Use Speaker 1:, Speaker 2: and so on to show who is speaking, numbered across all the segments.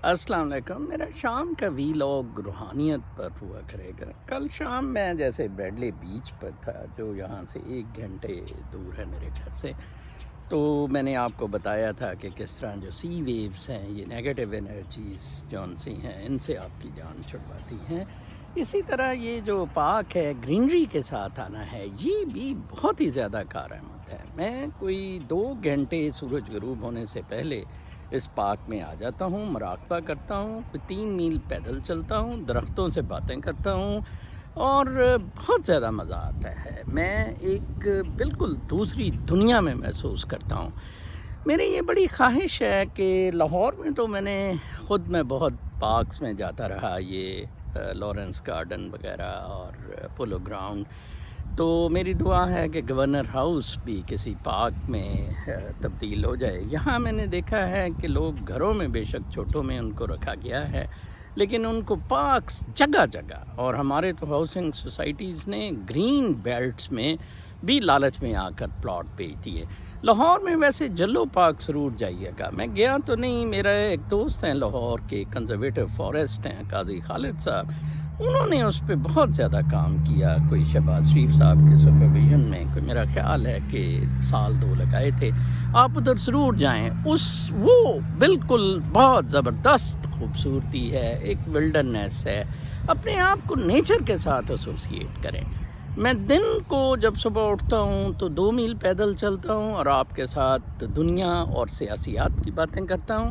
Speaker 1: السلام علیکم۔ میرا شام کا ویلاگ روحانیت پر ہوا کرے گا۔ کل شام میں جیسے بریڈلے بیچ پر تھا، جو یہاں سے 1 گھنٹے دور ہے میرے گھر سے، تو میں نے آپ کو بتایا تھا کہ کس طرح جو سی ویوز ہیں، یہ نیگیٹو انرجیز جون سی ہیں، ان سے آپ کی جان چھڑواتی ہیں۔ اسی طرح یہ جو پارک ہے، گرینری کے ساتھ آنا ہے، یہ بھی بہت ہی زیادہ کارآمد ہے۔ میں کوئی 2 گھنٹے سورج غروب ہونے سے پہلے اس پارک میں آ جاتا ہوں، مراقبہ کرتا ہوں، 3 میل پیدل چلتا ہوں، درختوں سے باتیں کرتا ہوں اور بہت زیادہ مزہ آتا ہے۔ میں ایک بالکل دوسری دنیا میں محسوس کرتا ہوں۔ میری یہ بڑی خواہش ہے کہ لاہور میں تو میں بہت پارکس میں جاتا رہا، یہ لارنس گارڈن وغیرہ اور پولو گراؤنڈ، تو میری دعا ہے کہ گورنر ہاؤس بھی کسی پارک میں تبدیل ہو جائے۔ یہاں میں نے دیکھا ہے کہ لوگ گھروں میں بے شک چھوٹوں میں ان کو رکھا گیا ہے، لیکن ان کو پارکس جگہ جگہ، اور ہمارے تو ہاؤسنگ سوسائٹیز نے گرین بیلٹس میں بھی لالچ میں آ کر پلاٹ بیچ دیے۔ لاہور میں ویسے جلو پارک ضرور جائیے گا، میں گیا تو نہیں، میرا ایک دوست ہیں لاہور کے، کنزرویٹو فارسٹ ہیں، قاضی خالد صاحب، انہوں نے اس پہ بہت زیادہ کام کیا، کوئی شہباز شریف صاحب کے سپرویژن میں، کوئی میرا خیال ہے کہ 1-2 لگائے تھے۔ آپ ادھر ضرور جائیں، وہ بالکل بہت زبردست خوبصورتی ہے، ایک ولڈرنیس ہے۔ اپنے آپ کو نیچر کے ساتھ ایسوسیٹ کریں۔ میں دن کو جب صبح اٹھتا ہوں تو 2 میل پیدل چلتا ہوں اور آپ کے ساتھ دنیا اور سیاسیات کی باتیں کرتا ہوں۔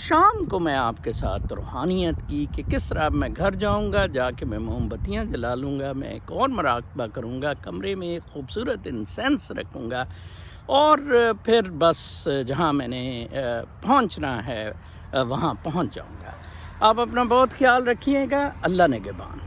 Speaker 1: شام کو میں آپ کے ساتھ روحانیت کی کہ کس طرح میں گھر جاؤں گا، جا کے میں موم بتیاں جلا لوں گا، میں ایک اور مراقبہ کروں گا، کمرے میں ایک خوبصورت انسینس رکھوں گا، اور پھر بس جہاں میں نے پہنچنا ہے وہاں پہنچ جاؤں گا۔ آپ اپنا بہت خیال رکھیے گا۔ اللہ نگہبان۔